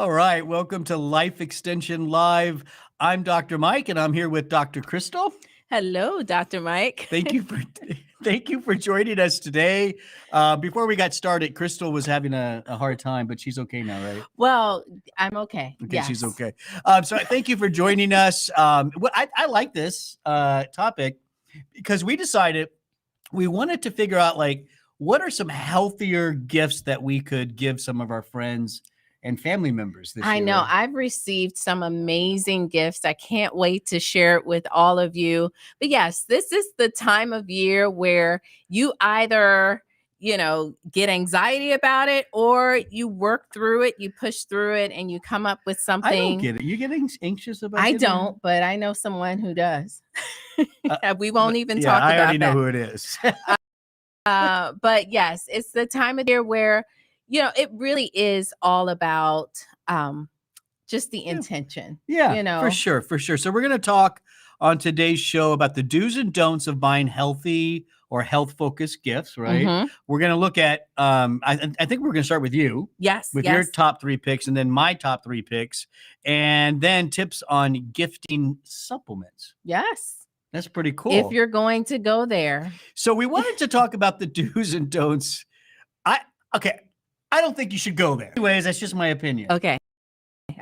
All right, welcome to Life Extension Live. I'm Dr. Mike, and I'm here with Dr. Crystal. Hello, Dr. Mike. Thank you for joining us today. Before we got started, Crystal was having a hard time, but she's okay now, right? Well, I'm okay. Okay, yes. she's okay. So thank you for joining us. I like this topic because we decided we wanted to figure out, like, what are some healthier gifts that we could give some of our friends and family members this year. I know. I've received some amazing gifts. I can't wait to share it with all of you. But yes, this is the time of year where you either, get anxiety about it, or you work through it, you push through it, and you come up with something. I don't get it. You getting anxious about it? I don't, but I know someone who does. We won't even talk about that. I already know who it is. But yes, it's the time of year where it really is all about just the intention. Yeah, for sure. So we're going to talk on today's show about the do's and don'ts of buying healthy or health-focused gifts, right? Mm-hmm. We're going to look at, I think we're going to start with you. Yes. With your top 3 picks, and then my top 3 picks, and then tips on gifting supplements. Yes. That's pretty cool. If you're going to go there. So we wanted to talk about the do's and don'ts. I don't think you should go there. Anyways, that's just my opinion. Okay.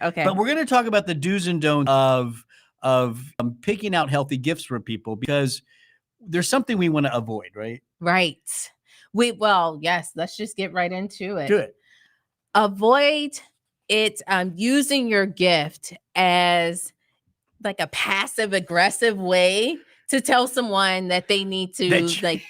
But we're going to talk about the do's and don'ts of picking out healthy gifts for people, because there's something we want to avoid, right? Right. Yes, let's just get right into it. Do it. Avoid it using your gift as like a passive aggressive way to tell someone that they need to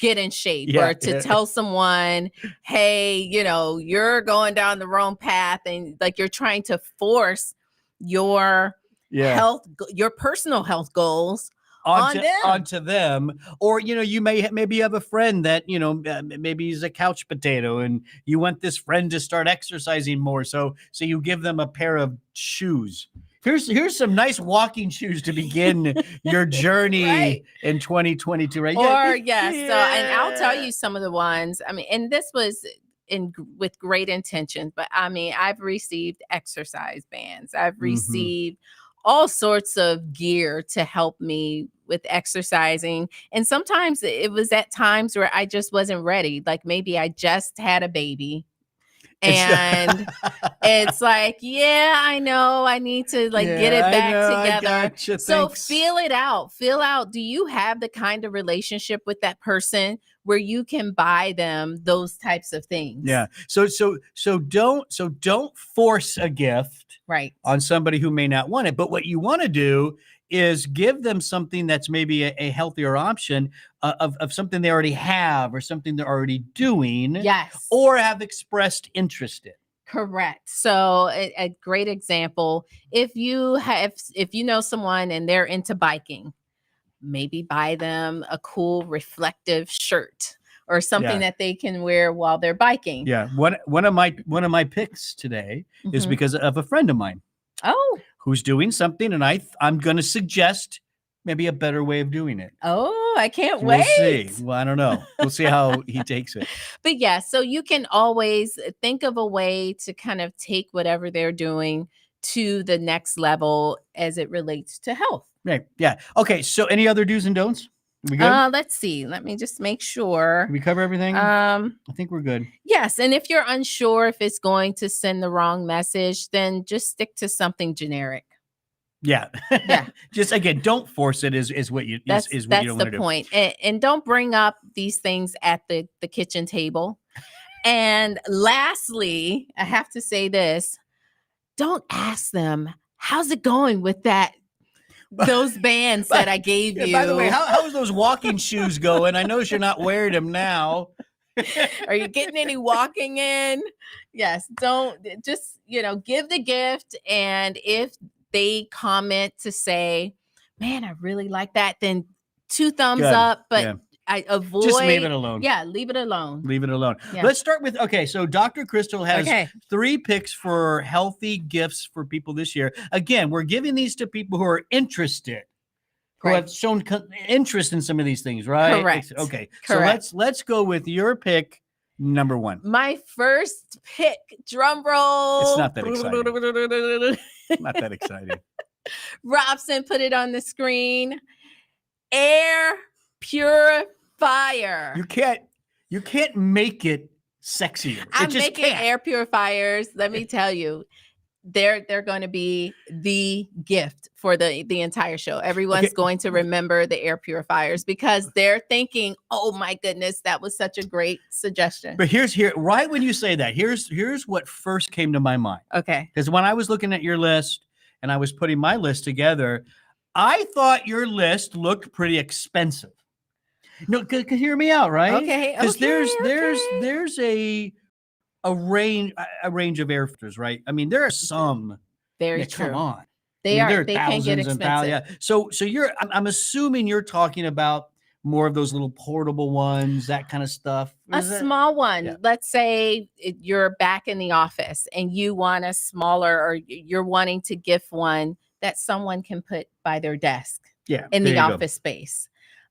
get in shape, or to tell someone, hey, you're going down the wrong path, and like you're trying to force your health, your personal health goals onto them. Or, you maybe have a friend that, maybe he's a couch potato, and you want this friend to start exercising more. So you give them a pair of shoes. Here's some nice walking shoes to begin your journey in 2022, right? Or So, and I'll tell you some of the ones. I mean, and this was with great intention, but I mean, I've received exercise bands. I've received all sorts of gear to help me with exercising. And sometimes it was at times where I just wasn't ready. Like maybe I just had a baby. And it's like, I know I need to get it back together. Gotcha, so thanks. feel it out. Feel out. Do you have the kind of relationship with that person where you can buy them those types of things? Yeah. So don't force a gift on somebody who may not want it. But what you want to do is give them something that's maybe a healthier option of something they already have, or something they're already doing. Yes. Or have expressed interest in. Correct. So a great example, if you know someone and they're into biking, maybe buy them a cool reflective shirt or something that they can wear while they're biking. Yeah. One of my picks today is because of a friend of mine. Oh. Who's doing something, and I'm going to suggest maybe a better way of doing it. Oh, I can't wait. We'll see. Well, I don't know. We'll see how he takes it. But yeah, so you can always think of a way to kind of take whatever they're doing to the next level as it relates to health. Right. Yeah. Okay. So any other do's and don'ts? We good? Let's see. Let me just make sure. Did we cover everything? I think we're good. Yes. And if you're unsure if it's going to send the wrong message, then just stick to something generic. Yeah. Just, again, don't force it is what you that's you don't want to do. That's the point. And don't bring up these things at the kitchen table. And lastly, I have to say this. Don't ask them, how's it going with those bands that I gave you? By the way, how's those walking shoes going? I notice you're not wearing them now. Are you getting any walking in? Yes. Don't just, give the gift. And if they comment to say, man, I really like that, then 2 thumbs up. But I avoid. Just leave it alone. Yeah, leave it alone. Leave it alone. Yeah. Let's start with, so Dr. Crystal has 3 picks for healthy gifts for people this year. Again, we're giving these to people who are interested, who have shown interest in some of these things, right? Correct. Okay. Correct. So let's go with your pick Number one. My first pick, drum roll. It's not that exciting. Not that exciting. Robson put it on the screen. Air purifier. You can't make it sexier. I'm making air purifiers. Let me tell you, they're going to be the gift for the entire show. Everyone's going to remember the air purifiers because they're thinking, "Oh my goodness, that was such a great suggestion." But right when you say that, here's what first came to my mind. Okay. Because when I was looking at your list and I was putting my list together, I thought your list looked pretty expensive. No, hear me out, right? Okay. Because there's a range of air filters, right? I mean, there are some. Very true. Come on. They can get expensive. Yeah. So I'm assuming you're talking about more of those little portable ones, that kind of stuff. Small one. Yeah. Let's say you're back in the office and you want a smaller, or you're wanting to gift one that someone can put by their desk. Yeah. In the office space.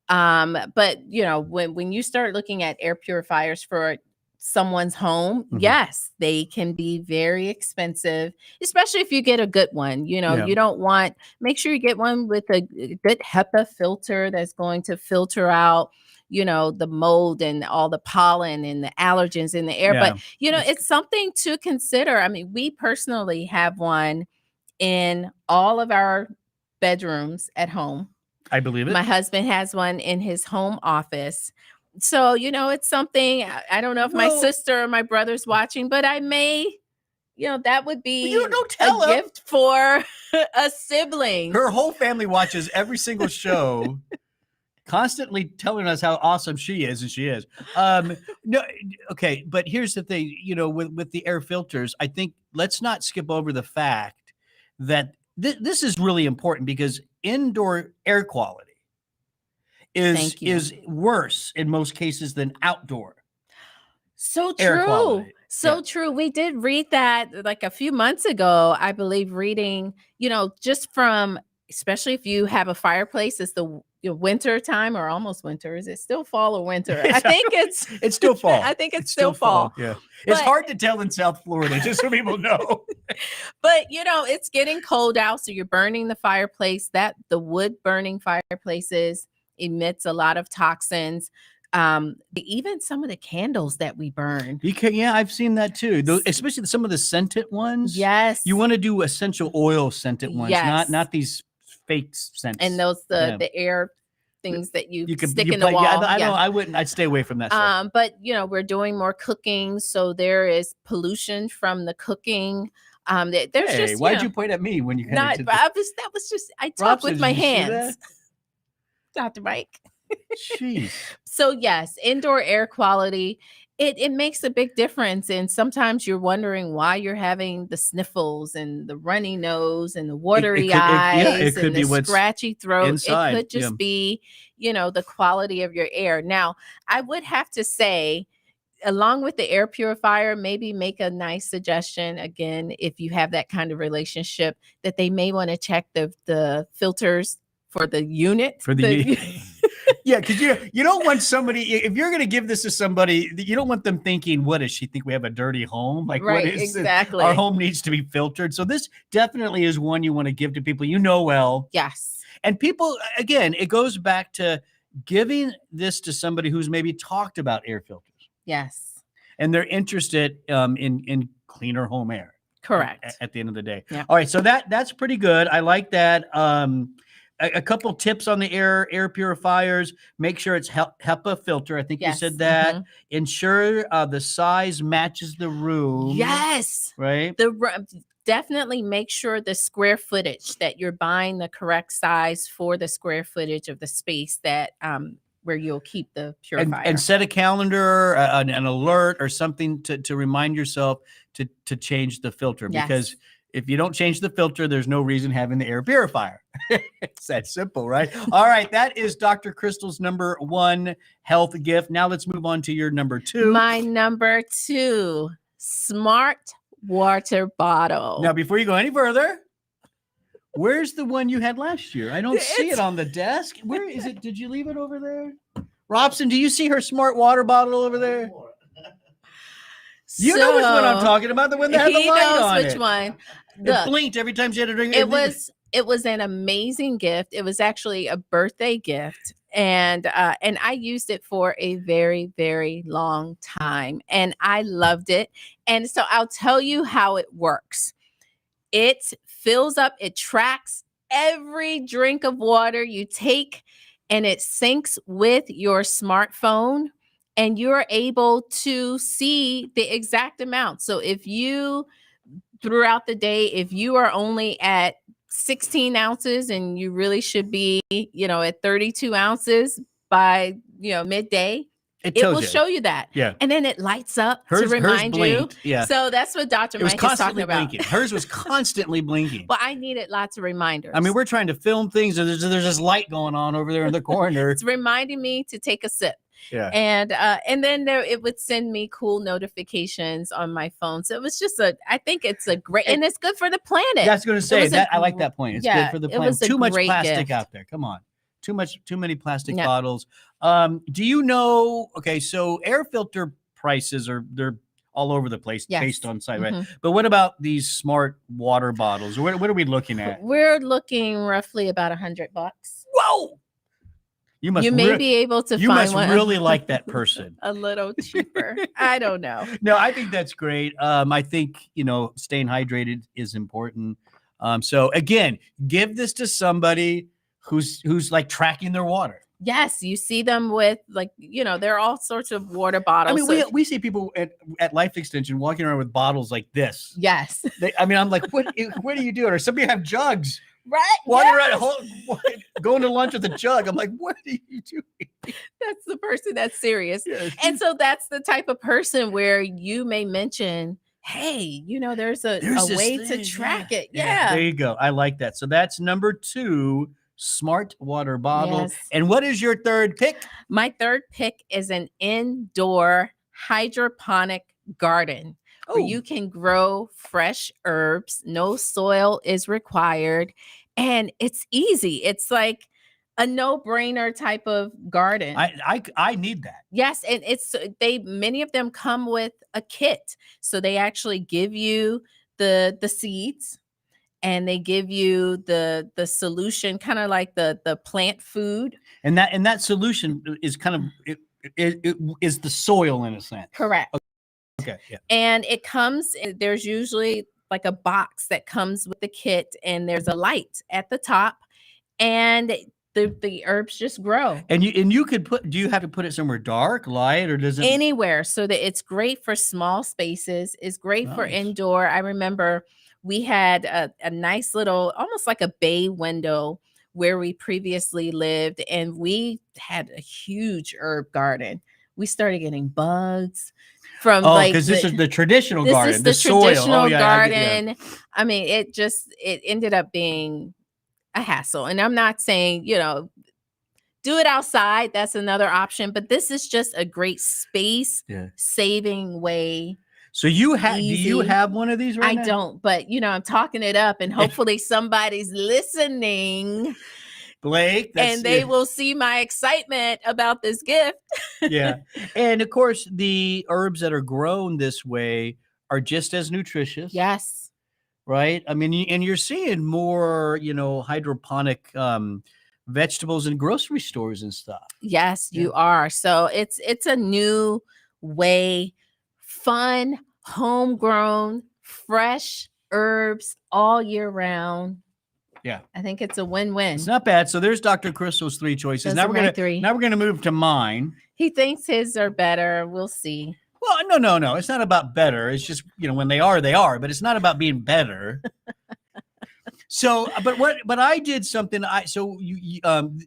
But when you start looking at air purifiers for someone's home, yes, they can be very expensive, especially if you get a good one. You don't make sure you get one with a good HEPA filter that's going to filter out, the mold and all the pollen and the allergens in the air. Yeah. But, it's something to consider. I mean, we personally have one in all of our bedrooms at home. I believe it. My husband has one in his home office. So, it's something, I don't know if my sister or my brother's watching, but I may, that would be a gift for a sibling. Her whole family watches every single show, constantly telling us how awesome she is, and she is. No, okay, but here's the thing, with the air filters, I think let's not skip over the fact that this is really important because indoor air quality is worse in most cases than outdoor. So true. True. We did read that like a few months ago, I believe, reading, just from, especially if you have a fireplace, it's the winter time or almost winter. Is it still fall or winter? I think it's still fall. I think it's still fall. Yeah. It's hard to tell in South Florida, just so people know. But it's getting cold out. So you're burning the fireplace. The wood burning fireplaces emits a lot of toxins. Even some of the candles that we burn. I've seen that too. Especially some of the scented ones. Yes. You want to do essential oil scented ones, not these fake scents. And those the air things that you stick in the wall. I'd stay away from that stuff. But we're doing more cooking, so there is pollution from the cooking. Why'd you point at me when you I talk with my hands. Dr. Mike. Jeez. So yes, indoor air quality, it makes a big difference. And sometimes you're wondering why you're having the sniffles and the runny nose and the watery eyes and the scratchy throat. Inside. It could just be, the quality of your air. Now, I would have to say, along with the air purifier, maybe make a nice suggestion. Again, if you have that kind of relationship, that they may want to check the filters for the unit. Yeah, because you don't want somebody, if you're going to give this to somebody, you don't want them thinking, what does she think, we have a dirty home? Like, right, what is exactly. Our home needs to be filtered. So this definitely is one you want to give to people well. Yes. And people, again, it goes back to giving this to somebody who's maybe talked about air filters. Yes. And they're interested in cleaner home air. Correct. At the end of the day. Yeah. All right, so that's pretty good. I like that. A couple tips on the air purifiers. Make sure it's HEPA filter. I think you said that. Mm-hmm. Ensure the size matches the room. Yes. Right. Definitely make sure the square footage that you're buying the correct size for the square footage of the space that where you'll keep the purifier. And set a calendar, an alert, or something to remind yourself to change the filter. Yes. Because if you don't change the filter, there's no reason having the air purifier. It's that simple, right? All right. That is Dr. Crystal's number one health gift. Now let's move on to your number two. My number two, smart water bottle. Now, before you go any further, where's the one you had last year? I don't see it on the desk. Where is it? Did you leave it over there? Robson, do you see her smart water bottle over there? You know which one I'm talking about, the one that had the He light knows on which it. one. It blinked every time she had to drink. It was an amazing gift. It was actually a birthday gift. And I used it for a very, very long time. And I loved it. And so I'll tell you how it works. It fills up, it tracks every drink of water you take, and it syncs with your smartphone, and you're able to see the exact amount. So if you, throughout the day, if you are only at 16 ounces and you really should be, at 32 ounces by, midday, it will show you that. Yeah. And then it lights up to remind you. Yeah. So that's what Dr. Mike is talking about. Blinking. Hers was constantly blinking. Well, I needed lots of reminders. I mean, we're trying to film things, and there's this light going on over there in the corner. It's reminding me to take a sip. Yeah. And then it would send me cool notifications on my phone. So it was just I think it's a great, and it's good for the planet. That's going to say that. I like that point. It's good for the planet. Too much plastic out there. Come on. Too many plastic bottles. Do you know, okay, so air filter prices they're all over the place based on site, right? But what about these smart water bottles? What are we looking at? We're looking roughly about $100. Whoa! You may be able to find one. You must really like that person. A little cheaper. I don't know. No, I think that's great. I think, staying hydrated is important. So again, give this to somebody who's like tracking their water. Yes, you see them with there are all sorts of water bottles. I mean, we see people at Life Extension walking around with bottles like this. Yes. I'm like, what are you doing? Or somebody have jugs. Right. Walking around, going to lunch with a jug. I'm like, what are you doing? That's the person that's serious. Yes. And so that's the type of person where you may mention, hey, there's a way to track it. Yeah. There you go. I like that. So that's number 2, smart water bottle. Yes. And what is your third pick? My third pick is an indoor hydroponic garden. Where you can grow fresh herbs. No soil is required. And it's easy. It's like a no-brainer type of garden. I need that. Yes. And many of them come with a kit. So they actually give you the seeds, and they give you the solution, kind of like the plant food. And that solution is kind of it is the soil in a sense. Correct. Okay. Yeah. And it comes, there's usually like a box that comes with the kit, and there's a light at the top, and the herbs just grow. And you could do you have to put it somewhere dark, light, or does it anywhere? So that it's great for small spaces, it's great for indoor. I remember we had a nice little, almost like a bay window where we previously lived, and we had a huge herb garden. We started getting bugs from because this is the traditional garden. This is the traditional soil. garden. I mean, it ended up being a hassle. And I'm not saying, do it outside. That's another option. But this is just a great space saving way. So do you have one of these right now? I don't, but I'm talking it up, and hopefully somebody's listening. Blake, and they will see my excitement about this gift. Yeah. And of course, the herbs that are grown this way are just as nutritious. Yes. Right. I mean, and you're seeing more, hydroponic vegetables in grocery stores and stuff. Yes, you are. So it's a new way, fun, homegrown, fresh herbs all year round. Yeah. I think it's a win-win. It's not bad. So there's Dr. Crystal's 3 choices. Now we're gonna move to mine. He thinks his are better. We'll see. Well, no. It's not about better. It's just, when they are, but it's not about being better. So, but I did something.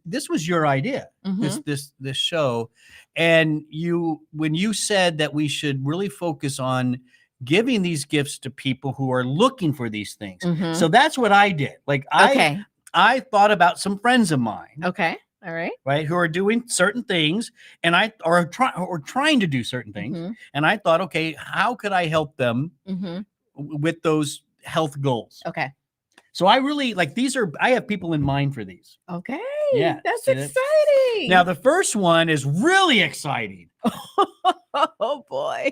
This was your idea, this show. And when you said that we should really focus on giving these gifts to people who are looking for these things. So that's what I did. Like I thought about some friends of mine. Okay. All right. Right. Who are doing certain things, and or trying to do certain things. And I thought, okay, how could I help them with those health goals? Okay. So I really I have people in mind for these. Okay. Yeah. That's exciting. Now the first one is really exciting. Oh boy.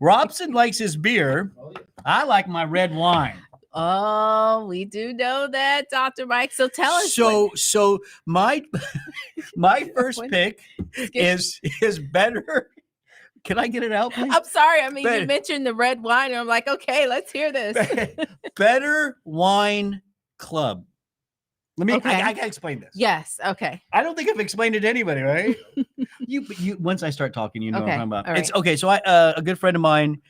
Robson likes his beer. I like my red wine. Oh, we do know that, Dr. Mike. So tell us. So my first pick is better. Can I get it out, please? I'm sorry. I mean, you mentioned the red wine, and I'm like, okay, let's hear this. Better Wine Club. Let me. Okay. I gotta explain this. Yes. Okay. I don't think I've explained it to anybody, right? you. Once I start talking, you know what I'm talking about. All right. It's okay. So a good friend of mine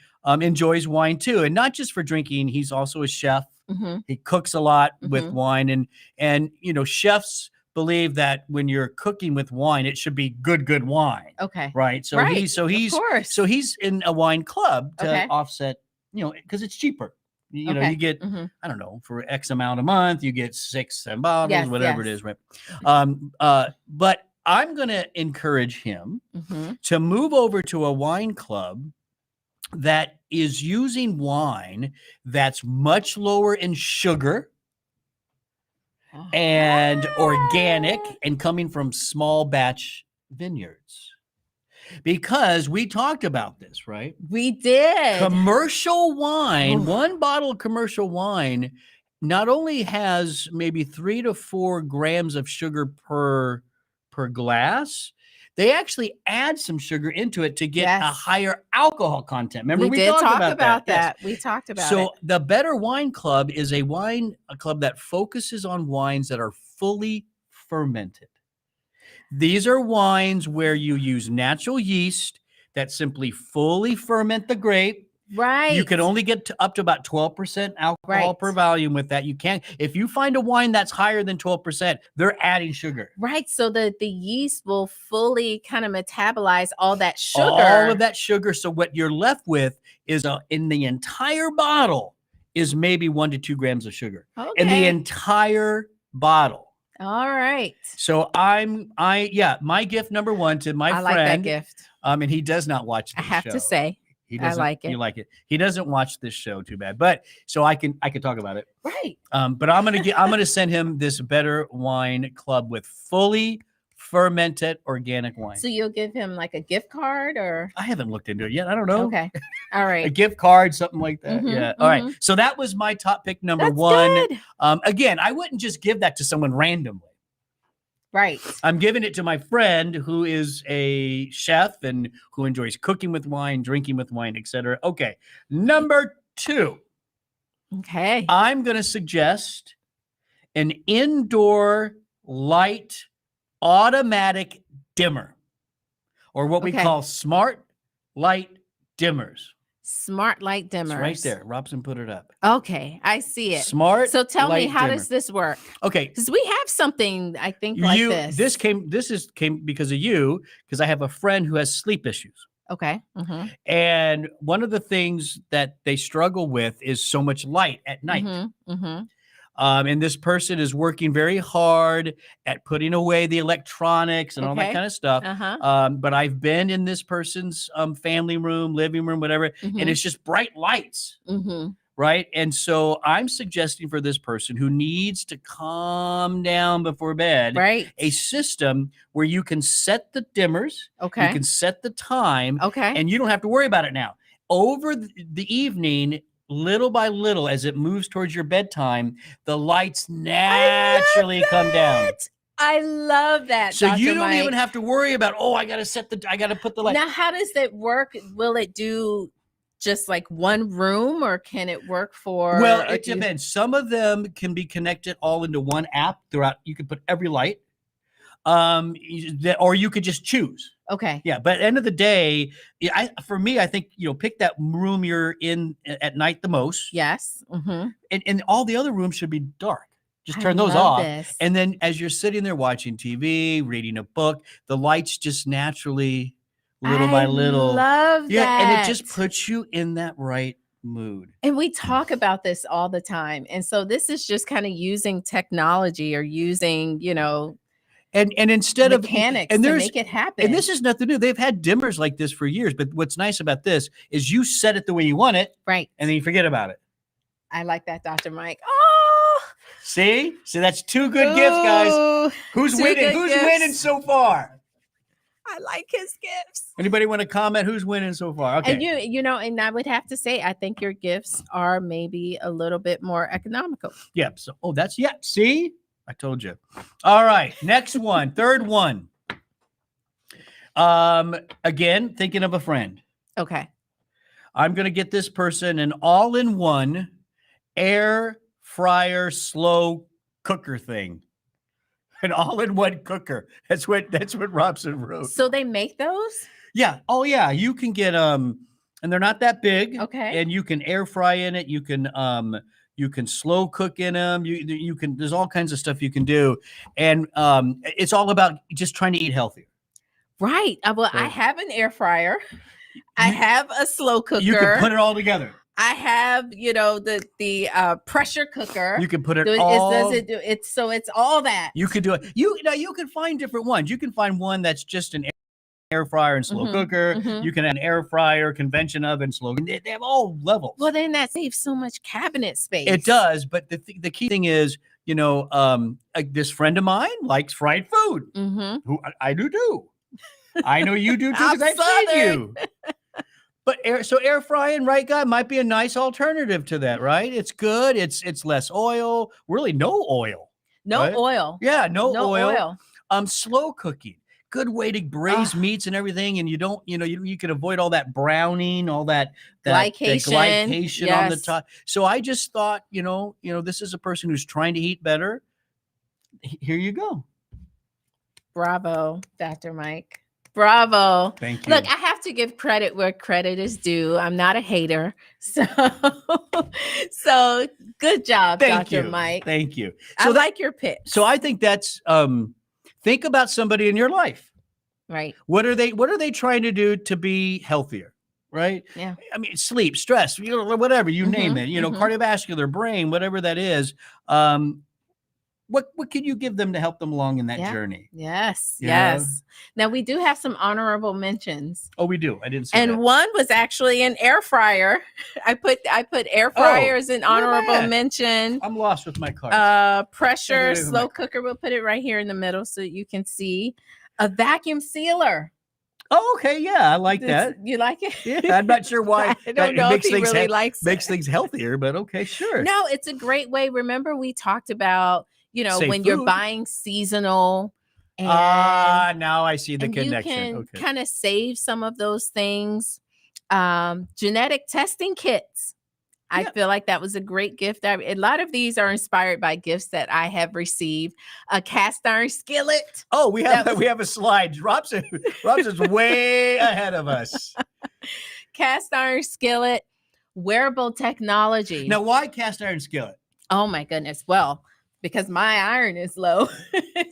enjoys wine too, and not just for drinking. He's also a chef. Mm-hmm. He cooks a lot with wine, and chefs believe that when you're cooking with wine, it should be good wine. Okay. Right. So he's in a wine club to offset, because it's cheaper. You get, I don't know, for X amount a month, you get 6-7 bottles, whatever it is, right? But I'm going to encourage him to move over to a wine club that is using wine that's much lower in sugar and organic and coming from small batch vineyards. Because we talked about this, right? We did. Commercial wine, one bottle of commercial wine not only has maybe 3 to 4 grams of sugar per glass, they actually add some sugar into it to get a higher alcohol content. Remember, we did talked talk about that. Yes. We talked about it. So the Better Wine Club is a club that focuses on wines that are fully fermented. These are wines where you use natural yeast that simply fully ferment the grape. Right. You can only get up to about 12% alcohol per volume with that. You can't, if you find a wine that's higher than 12%, they're adding sugar. Right. So the yeast will fully kind of metabolize all that sugar. All of that sugar. So what you're left with is in the entire bottle is maybe 1 to 2 grams of sugar. Okay. In the entire bottle. All right. So my gift number 1 to my friend. I like that gift. And he does not watch this I have show. to say. I like it. You like it. He doesn't watch this show too bad, but so I can talk about it. Right. But I'm gonna send him this Better Wine Club with fully fermented organic wine. So you'll give him like a gift card, or I haven't looked into it yet. I don't know. Okay. All right. A gift card, something like that. Yeah. All right. So that was my top pick number 1. Good. Again, I wouldn't just give that to someone randomly. Right. I'm giving it to my friend who is a chef and who enjoys cooking with wine, drinking with wine, etc. Okay. Number 2. Okay. I'm going to suggest an indoor light automatic dimmer, or what we call smart light dimmers. Smart light dimmers. It's right there. Robson put it up. Okay, I see it. Smart. So tell me, how dimmer. does this work? Okay, because we have something I think like this. This came because of you, because I have a friend who has sleep issues. Okay. And one of the things that they struggle with is so much light at night. And this person is working very hard at putting away the electronics and all that kind of stuff. But I've been in this person's family room, living room, whatever, and it's just bright lights. Right. And so I'm suggesting for this person who needs to calm down before bed, a system where you can set the dimmers. Okay. You can set the time. Okay. And you don't have to worry about it now. Over the evening, little by little, as it moves towards your bedtime, the lights naturally come down. I love that. So Dr. you don't Mike. even have to worry about, I got to put the light. Now, how does that work? Will it do just like one room, or can it work for? Well, it depends. Some of them can be connected all into one app throughout. You can put every light, or you could just choose. Okay. Yeah, but at the end of the day, for me, I think pick that room you're in at night the most. Yes. And all the other rooms should be dark. Just turn those off. And then as you're sitting there watching TV, reading a book, the lights just naturally, little by little. Love that. Yeah, and it just puts you in that right mood. And we talk about this all the time. And so this is just kind of using technology, or using, and instead mechanics to make it happen. And this is nothing new. They've had dimmers like this for years. But what's nice about this is you set it the way you want it. Right. And then you forget about it. I like that, Dr. Mike. Oh, see, that's 2 good gifts, guys. Who's winning? Who's winning so far? I like his gifts. Anybody want to comment? Who's winning so far? Okay. And and I would have to say, I think your gifts are maybe a little bit more economical. Yeah. So, see, I told you. All right. Next one, third one. Again, thinking of a friend. Okay. I'm going to get this person an all-in-one air fryer slow cooker thing. An all-in-one cooker. That's what Robson wrote. So they make those? Yeah. Oh yeah. You can get and they're not that big. Okay. And you can air fry in it. You can slow cook in them. You can. There's all kinds of stuff you can do, and it's all about just trying to eat healthier. Right. Well, I have an air fryer. I have a slow cooker. You can put it all together. I have, the pressure cooker. You can put it all. So it's all that. You could do it. You can find different ones. You can find one that's just an air fryer and slow cooker. You can have an air fryer, convention oven, slow. They have all levels. Well, then that saves so much cabinet space. It does, but the key thing is, this friend of mine likes fried food. Who I do too. I know you do too because I've seen you. But air frying, right, guy, might be a nice alternative to that, right? It's good. It's less oil. Really, no oil. No right? oil. Yeah, no oil. Slow cooking. Good way to braise meats and everything, and you don't, you can avoid all that browning, all that glycation on the top. So I just thought, this is a person who's trying to eat better. Here you go. Bravo, Dr. Mike. Bravo. Thank you. Look, I have to give credit where credit is due. I'm not a hater. So good job, Dr. Mike. Thank you. So I like your pitch. So I think that's think about somebody in your life. Right. What are they trying to do to be healthier? Right. Yeah. I mean, sleep, stress, whatever, you name it, cardiovascular, brain, whatever that is. What can you give them to help them along in that journey? Yes. Yes. Now we do have some honorable mentions. Oh, we do. I didn't see that. And one was actually an air fryer. I put air fryers in honorable mention. I'm lost with my cards. Pressure slow cooker. We'll put it right here in the middle so you can see. A vacuum sealer. Oh, okay. Yeah, I like that. You like it? Yeah, I'm not sure why. I don't know if he really likes makes things healthier, but okay, sure. No, it's a great way. Remember, we talked about Save when food. You're buying seasonal. Now I see the connection. You can kind of save some of those things. Genetic testing kits. I feel like that was a great gift. A lot of these are inspired by gifts that I have received. A cast iron skillet. Oh, we have a slide. Robson's way ahead of us. Cast iron skillet, wearable technology. Now, why cast iron skillet? Oh my goodness. Well, because my iron is low.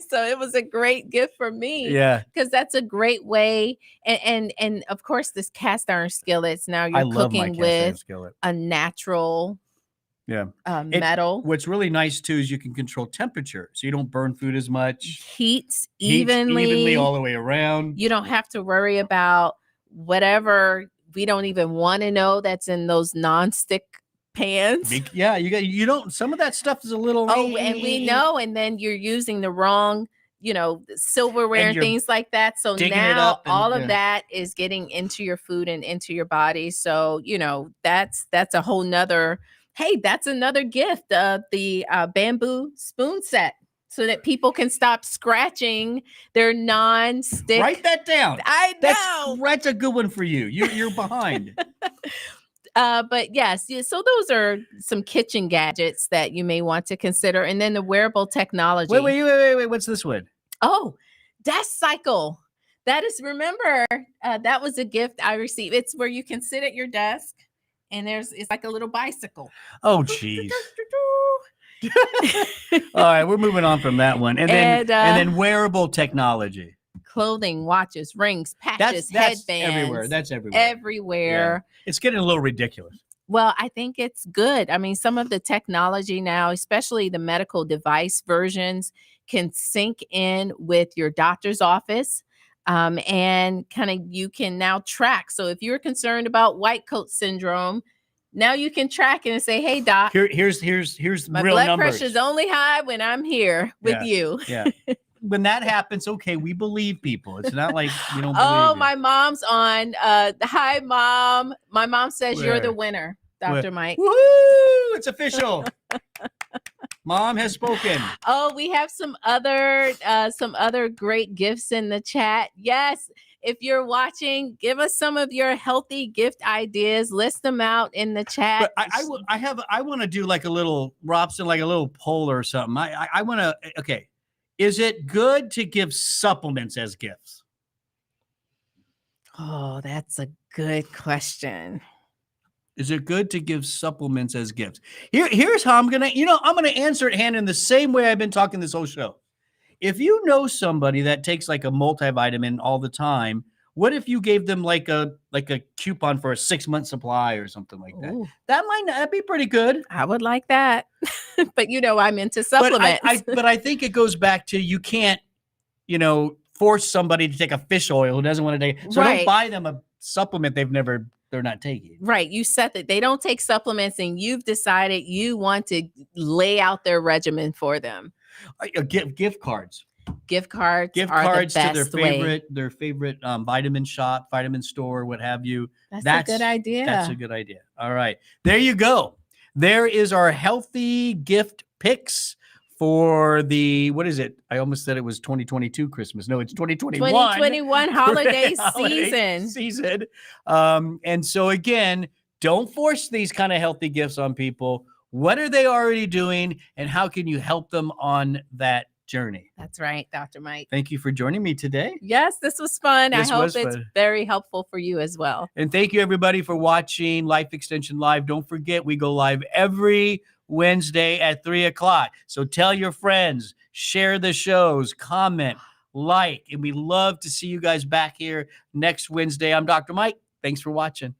So it was a great gift for me. Yeah. Because that's a great way. And of course, this cast iron skillets, now you're cooking with a natural metal. What's really nice too is you can control temperature. So you don't burn food as much. Heats evenly all the way around. You don't have to worry about whatever we don't even want to know that's in those nonstick pans. Yeah, you don't. Some of that stuff is a little. Oh, and we know, and then you're using the wrong, silverware and things like that. So now all of that is getting into your food and into your body. So that's a whole nother. Hey, that's another gift of the bamboo spoon set, so that people can stop scratching their non-stick. Write that down. I know. That's a good one for you. You're behind. But yes, so those are some kitchen gadgets that you may want to consider. And then the wearable technology. Wait. What's this one? Oh, desk cycle. That is, remember, that was a gift I received. It's where you can sit at your desk and it's like a little bicycle. Oh, geez. All right, we're moving on from that one. And then wearable technology. Clothing, watches, rings, patches, that's headbands. That's everywhere. Yeah. It's getting a little ridiculous. Well, I think it's good. I mean, some of the technology now, especially the medical device versions, can sync in with your doctor's office. And kind of you can now track. So if you're concerned about white coat syndrome, now you can track it and say, "Hey, doc, here's my real blood numbers. pressure is only high when I'm here with you." Yeah. when that happens, okay, we believe people. It's not like you don't Oh, believe my mom's on. Hi, Mom. My mom says you're the Where? winner, Dr. Mike. Woohoo! It's official. Mom has spoken. Oh, we have some other great gifts in the chat. Yes. If you're watching, give us some of your healthy gift ideas. List them out in the chat. But I want to do like a little Robson, like a little poll or something. I want to. Okay, is it good to give supplements as gifts? Oh, that's a good question. Is it good to give supplements as gifts? Here's how I'm gonna answer it, hand in the same way I've been talking this whole show. If you know somebody that takes like a multivitamin all the time, what if you gave them like a coupon for a 6-month supply or something like that? Ooh. That might not be pretty good. I would like that. But I'm into supplements. But I think it goes back to you can't, force somebody to take a fish oil who doesn't want to take. So don't buy them a supplement they're not taking. Right. You said that they don't take supplements and you've decided you want to lay out their regimen for them. Gift cards. Gift cards to their favorite vitamin shop, vitamin store, what have you. That's a good idea. That's a good idea. All right. There you go. There is our healthy gift picks for the, what is it? I almost said it was 2022 Christmas. No, it's 2021. 2021 holiday season. And so again, don't force these kind of healthy gifts on people. What are they already doing and how can you help them on that journey? That's right, Dr. Mike. Thank you for joining me today. Yes, this was fun. I hope it's very helpful for you as well. And thank you everybody for watching Life Extension Live. Don't forget, we go live every Wednesday at 3:00. So tell your friends, share the shows, comment, like, and we love to see you guys back here next Wednesday. I'm Dr. Mike. Thanks for watching.